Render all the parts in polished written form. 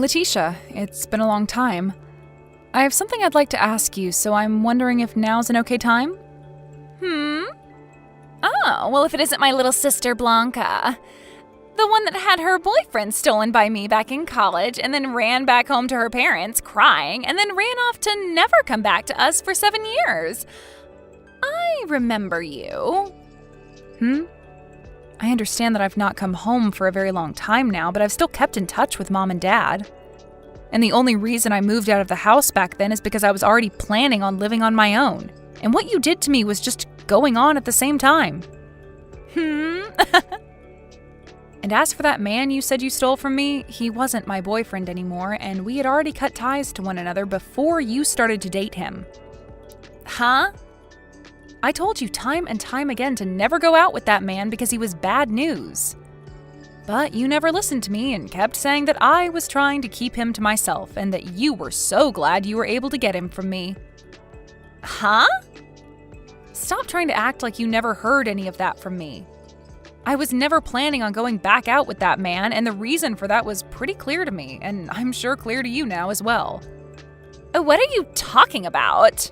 Letitia, it's been a long time. I have something I'd like to ask you, so I'm wondering if now's an okay time? Oh, well, if it isn't my little sister Blanca. The one that had her boyfriend stolen by me back in college and then ran back home to her parents crying and then ran off to never come back to us for 7 years. I remember you. I understand that I've not come home for a very long time now, but I've still kept in touch with Mom and Dad. And the only reason I moved out of the house back then is because I was already planning on living on my own. And what you did to me was just going on at the same time. And as for that man you said you stole from me, he wasn't my boyfriend anymore, and we had already cut ties to one another before you started to date him. Huh? I told you time and time again to never go out with that man because he was bad news. But you never listened to me and kept saying that I was trying to keep him to myself and that you were so glad you were able to get him from me. Huh? Stop trying to act like you never heard any of that from me. I was never planning on going back out with that man, and the reason for that was pretty clear to me, and I'm sure clear to you now as well. What are you talking about?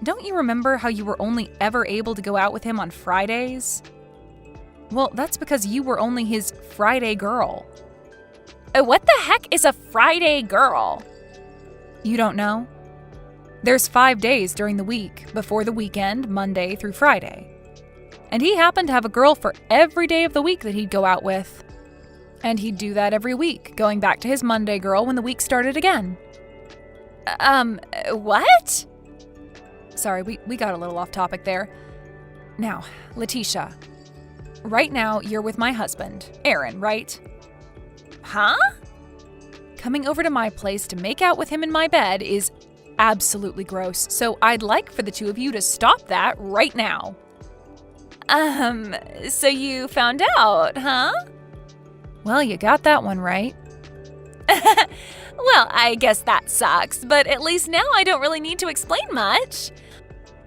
Don't you remember how you were only ever able to go out with him on Fridays? Well, that's because you were only his Friday girl. What the heck is a Friday girl? You don't know? There's 5 days during the week, before the weekend, Monday through Friday. And he happened to have a girl for every day of the week that he'd go out with. And he'd do that every week, going back to his Monday girl when the week started again. What? Sorry, we got a little off topic there. Now, Letitia, right now you're with my husband, Aaron, right? Huh? Coming over to my place to make out with him in my bed is absolutely gross, so I'd like for the two of you to stop that right now. So you found out, huh? Well, you got that one right. Well, I guess that sucks, but at least now I don't really need to explain much.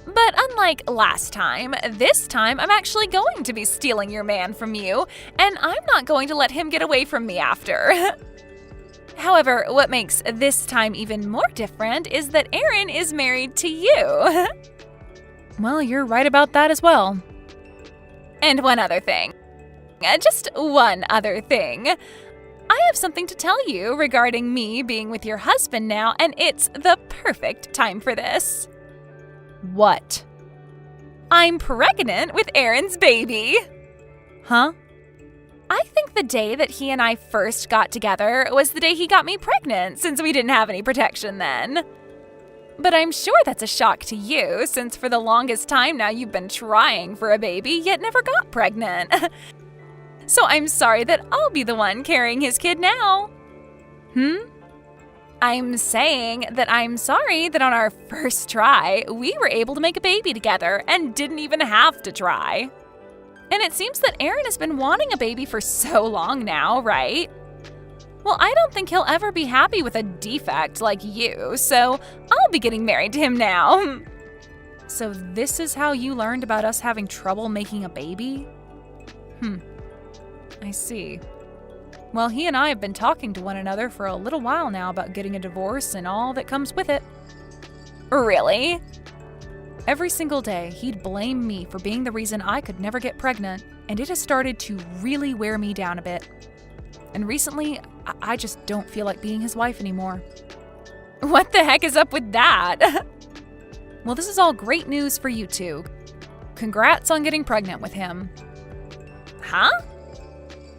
But unlike last time, this time I'm actually going to be stealing your man from you, and I'm not going to let him get away from me after. However, what makes this time even more different is that Aaron is married to you. Well, you're right about that as well. And one other thing. Just one other thing. I have something to tell you regarding me being with your husband now, and it's the perfect time for this. What? I'm pregnant with Aaron's baby. Huh? I think the day that he and I first got together was the day he got me pregnant, since we didn't have any protection then. But I'm sure that's a shock to you, since for the longest time now you've been trying for a baby, yet never got pregnant. So I'm sorry that I'll be the one carrying his kid now. I'm saying that I'm sorry that on our first try, we were able to make a baby together and didn't even have to try. And it seems that Aaron has been wanting a baby for so long now, right? Well, I don't think he'll ever be happy with a defect like you, so I'll be getting married to him now. So this is how you learned about us having trouble making a baby? I see. Well, he and I have been talking to one another for a little while now about getting a divorce and all that comes with it. Really? Every single day, he'd blame me for being the reason I could never get pregnant, and it has started to really wear me down a bit. And recently, I just don't feel like being his wife anymore. What the heck is up with that? Well, this is all great news for you two. Congrats on getting pregnant with him. Huh?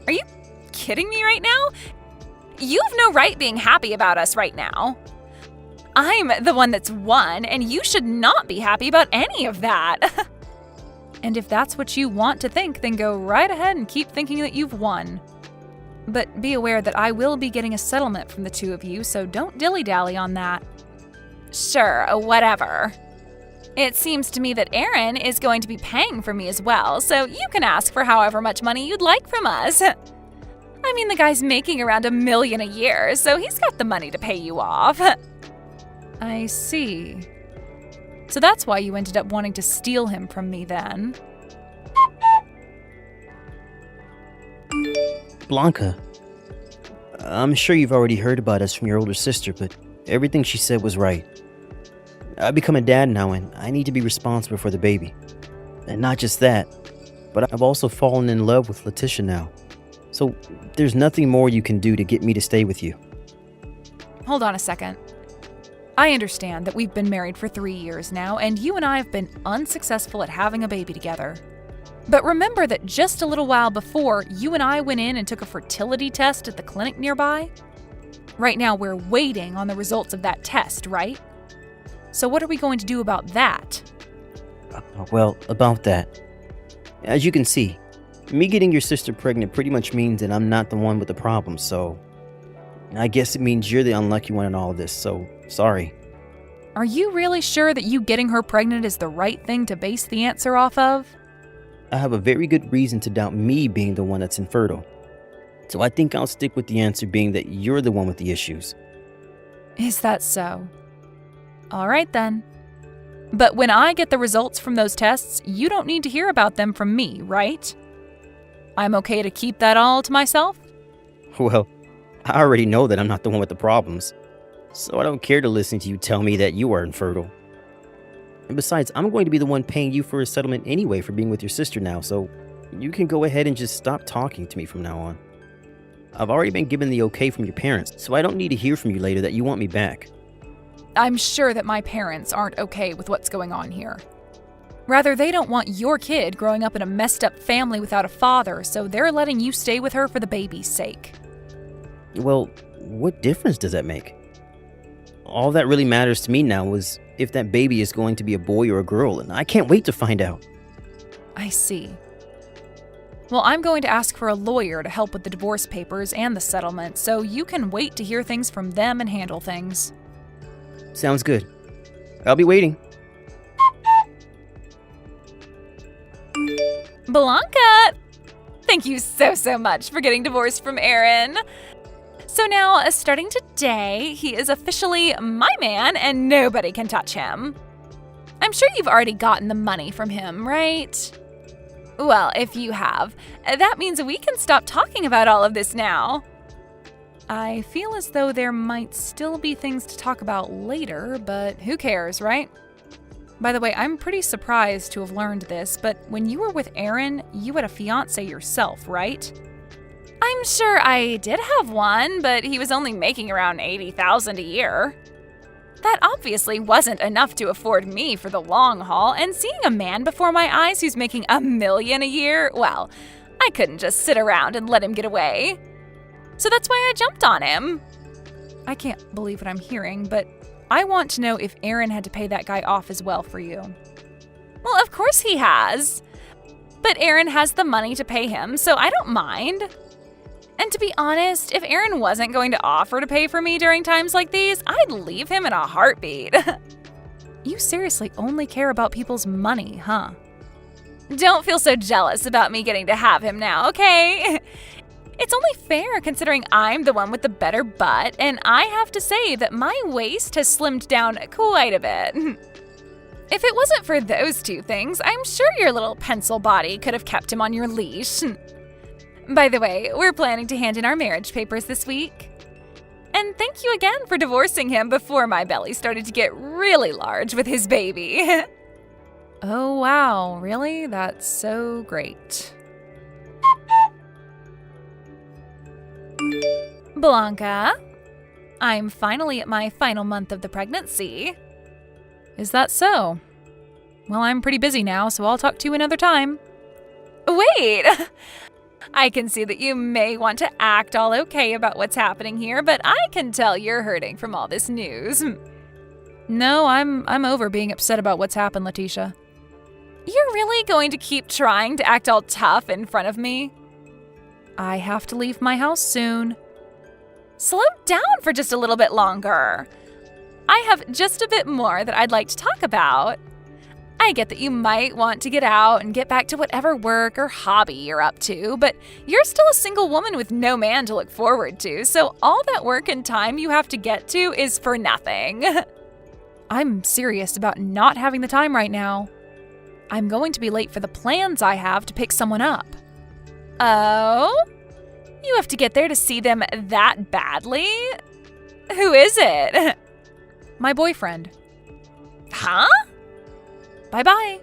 Are you kidding me right now? You have no right being happy about us right now. I'm the one that's won, and you should not be happy about any of that. And if that's what you want to think, then go right ahead and keep thinking that you've won. But be aware that I will be getting a settlement from the two of you, so don't dilly-dally on that. Sure, whatever. It seems to me that Aaron is going to be paying for me as well, so you can ask for however much money you'd like from us. I mean, the guy's making around $1 million a year, so he's got the money to pay you off. I see. So that's why you ended up wanting to steal him from me then. Blanca, I'm sure you've already heard about us from your older sister, but everything she said was right. I've become a dad now, and I need to be responsible for the baby. And not just that, but I've also fallen in love with Letitia now. So there's nothing more you can do to get me to stay with you. Hold on a second. I understand that we've been married for 3 years now, and you and I have been unsuccessful at having a baby together. But remember that just a little while before, you and I went in and took a fertility test at the clinic nearby? Right now, we're waiting on the results of that test, right? So what are we going to do about that? Well, about that. As you can see, me getting your sister pregnant pretty much means that I'm not the one with the problem, so I guess it means you're the unlucky one in all of this, so sorry. Are you really sure that you getting her pregnant is the right thing to base the answer off of? I have a very good reason to doubt me being the one that's infertile. So I think I'll stick with the answer being that you're the one with the issues. Is that so? All right then. But when I get the results from those tests, you don't need to hear about them from me, right? I'm okay to keep that all to myself? Well, I already know that I'm not the one with the problems, so I don't care to listen to you tell me that you are infertile. And besides, I'm going to be the one paying you for a settlement anyway for being with your sister now, so you can go ahead and just stop talking to me from now on. I've already been given the okay from your parents, so I don't need to hear from you later that you want me back. I'm sure that my parents aren't okay with what's going on here. Rather, they don't want your kid growing up in a messed up family without a father, so they're letting you stay with her for the baby's sake. Well, what difference does that make? All that really matters to me now is if that baby is going to be a boy or a girl, and I can't wait to find out. I see. Well, I'm going to ask for a lawyer to help with the divorce papers and the settlement, so you can wait to hear things from them and handle things. Sounds good. I'll be waiting. Blanca! Thank you so much for getting divorced from Aaron. So now, starting today, he is officially my man and nobody can touch him. I'm sure you've already gotten the money from him, right? Well, if you have, that means we can stop talking about all of this now. I feel as though there might still be things to talk about later, but who cares, right? By the way, I'm pretty surprised to have learned this, but when you were with Aaron, you had a fiancé yourself, right? I'm sure I did have one, but he was only making around $80,000 a year. That obviously wasn't enough to afford me for the long haul, and seeing a man before my eyes who's making $1 million a year, well, I couldn't just sit around and let him get away. So that's why I jumped on him. I can't believe what I'm hearing, but I want to know if Aaron had to pay that guy off as well for you. Well, of course he has. But Aaron has the money to pay him, so I don't mind. And to be honest, if Aaron wasn't going to offer to pay for me during times like these, I'd leave him in a heartbeat. You seriously only care about people's money, huh? Don't feel so jealous about me getting to have him now, okay? It's only fair considering I'm the one with the better butt, and I have to say that my waist has slimmed down quite a bit. If it wasn't for those two things, I'm sure your little pencil body could have kept him on your leash. By the way, we're planning to hand in our marriage papers this week. And thank you again for divorcing him before my belly started to get really large with his baby. Oh wow, really? That's so great. Blanca, I'm finally at my final month of the pregnancy. Is that so? Well, I'm pretty busy now, so I'll talk to you another time. Wait! I can see that you may want to act all okay about what's happening here, but I can tell you're hurting from all this news. No, I'm over being upset about what's happened, Letitia. You're really going to keep trying to act all tough in front of me? I have to leave my house soon. Slow down for just a little bit longer. I have just a bit more that I'd like to talk about. I get that you might want to get out and get back to whatever work or hobby you're up to, but you're still a single woman with no man to look forward to, so all that work and time you have to get to is for nothing. I'm serious about not having the time right now. I'm going to be late for the plans I have to pick someone up. Oh? You have to get there to see them that badly? Who is it? My boyfriend. Huh? Bye-bye.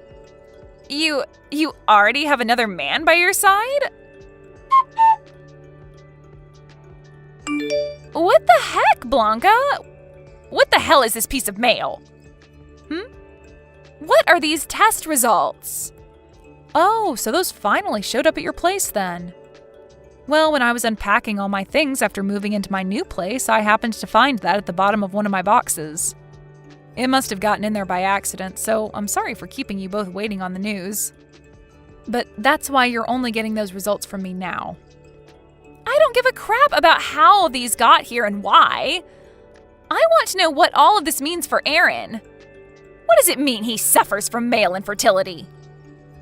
You already have another man by your side? What the heck, Blanca? What the hell is this piece of mail? What are these test results? Oh, so those finally showed up at your place then. Well, when I was unpacking all my things after moving into my new place, I happened to find that at the bottom of one of my boxes. It must have gotten in there by accident, so I'm sorry for keeping you both waiting on the news. But that's why you're only getting those results from me now. I don't give a crap about how these got here and why. I want to know what all of this means for Aaron. What does it mean he suffers from male infertility?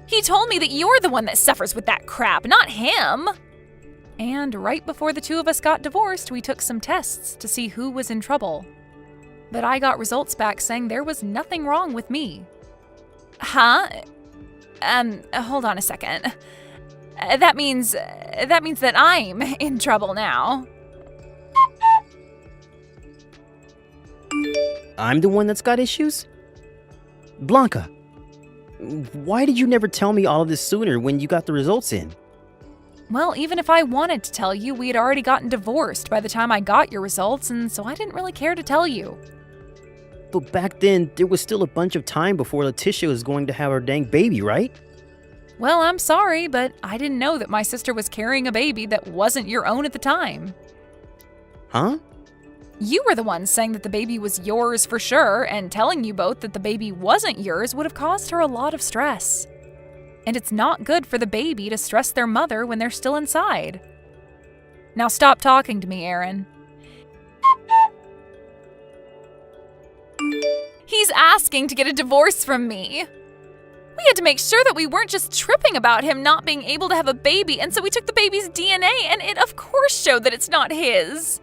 He told me that you're the one that suffers with that crap, not him. And right before the two of us got divorced, we took some tests to see who was in trouble. But I got results back saying there was nothing wrong with me. Huh? Hold on a second. That means that I'm in trouble now. I'm the one that's got issues? Blanca, why did you never tell me all of this sooner when you got the results in? Well, even if I wanted to tell you, we had already gotten divorced by the time I got your results, and so I didn't really care to tell you. But back then, there was still a bunch of time before Letitia was going to have her dang baby, right? Well, I'm sorry, but I didn't know that my sister was carrying a baby that wasn't your own at the time. Huh? You were the one saying that the baby was yours for sure, and telling you both that the baby wasn't yours would have caused her a lot of stress. And it's not good for the baby to stress their mother when they're still inside. Now stop talking to me, Aaron. He's asking to get a divorce from me. We had to make sure that we weren't just tripping about him not being able to have a baby, and so we took the baby's DNA, and it of course showed that it's not his.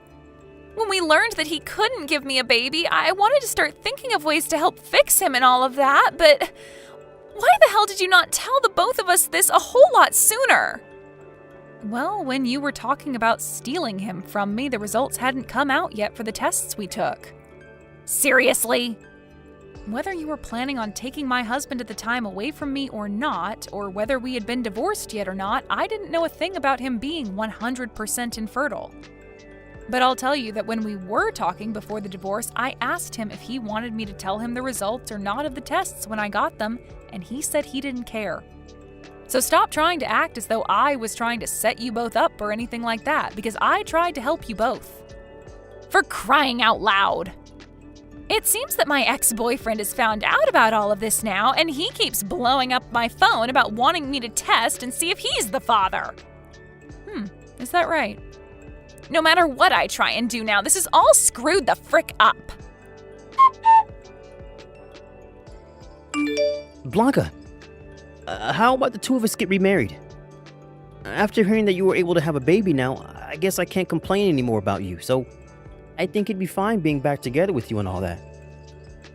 When we learned that he couldn't give me a baby, I wanted to start thinking of ways to help fix him and all of that, but why the hell did you not tell the both of us this a whole lot sooner? Well, when you were talking about stealing him from me, the results hadn't come out yet for the tests we took. Seriously? Whether you were planning on taking my husband at the time away from me or not, or whether we had been divorced yet or not, I didn't know a thing about him being 100% infertile. But I'll tell you that when we were talking before the divorce, I asked him if he wanted me to tell him the results or not of the tests when I got them, and he said he didn't care. So stop trying to act as though I was trying to set you both up or anything like that, because I tried to help you both. For crying out loud! It seems that my ex-boyfriend has found out about all of this now, and he keeps blowing up my phone about wanting me to test and see if he's the father. Is that right? No matter what I try and do now, this is all screwed the frick up. Blanca, how about the two of us get remarried? After hearing that you were able to have a baby now, I guess I can't complain anymore about you, so I think it'd be fine being back together with you and all that.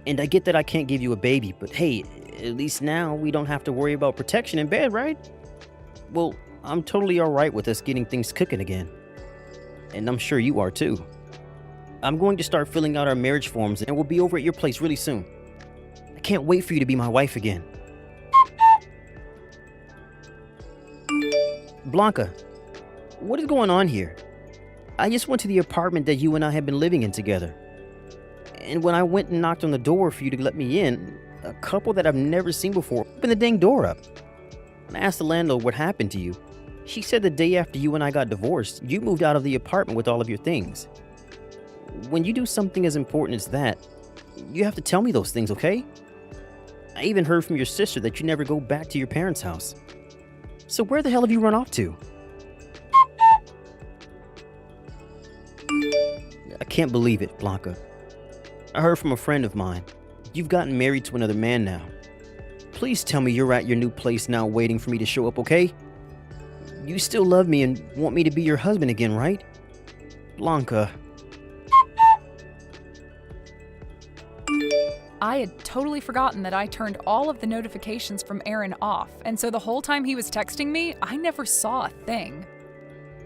And I get that I can't give you a baby, but hey, at least now we don't have to worry about protection in bed, right? Well, I'm totally alright with us getting things cooking again. And I'm sure you are too. I'm going to start filling out our marriage forms and we'll be over at your place really soon. I can't wait for you to be my wife again. Blanca, what is going on here? I just went to the apartment that you and I have been living in together. And when I went and knocked on the door for you to let me in, a couple that I've never seen before opened the dang door up. When I asked the landlord what happened to you, she said the day after you and I got divorced, you moved out of the apartment with all of your things. When you do something as important as that, you have to tell me those things, okay? I even heard from your sister that you never go back to your parents' house. So where the hell have you run off to? I can't believe it, Blanca. I heard from a friend of mine. You've gotten married to another man now. Please tell me you're at your new place now waiting for me to show up, okay? You still love me and want me to be your husband again, right? Blanca. I had totally forgotten that I turned all of the notifications from Aaron off, and so the whole time he was texting me, I never saw a thing.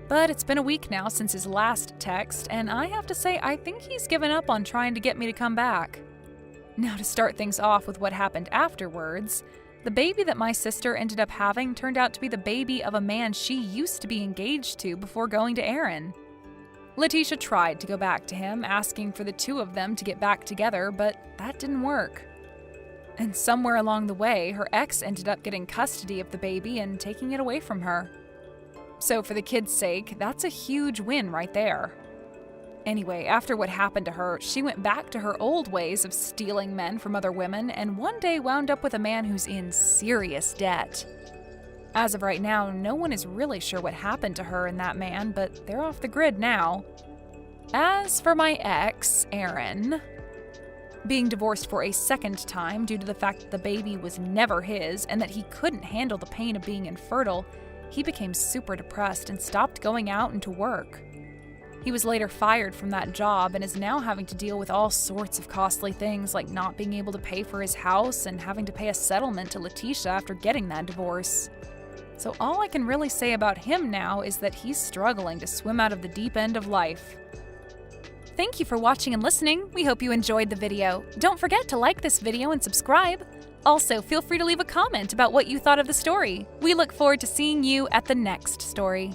But it's been a week now since his last text, and I have to say I think he's given up on trying to get me to come back. Now, to start things off with what happened afterwards, the baby that my sister ended up having turned out to be the baby of a man she used to be engaged to before going to Aaron. Letitia tried to go back to him, asking for the two of them to get back together, but that didn't work. And somewhere along the way, her ex ended up getting custody of the baby and taking it away from her. So for the kid's sake, that's a huge win right there. Anyway, after what happened to her, she went back to her old ways of stealing men from other women and one day wound up with a man who's in serious debt. As of right now, no one is really sure what happened to her and that man, but they're off the grid now. As for my ex, Aaron, being divorced for a second time due to the fact that the baby was never his and that he couldn't handle the pain of being infertile, he became super depressed and stopped going out and to work. He was later fired from that job and is now having to deal with all sorts of costly things like not being able to pay for his house and having to pay a settlement to Letitia after getting that divorce. So all I can really say about him now is that he's struggling to swim out of the deep end of life. Thank you for watching and listening. We hope you enjoyed the video. Don't forget to like this video and subscribe. Also, feel free to leave a comment about what you thought of the story. We look forward to seeing you at the next story.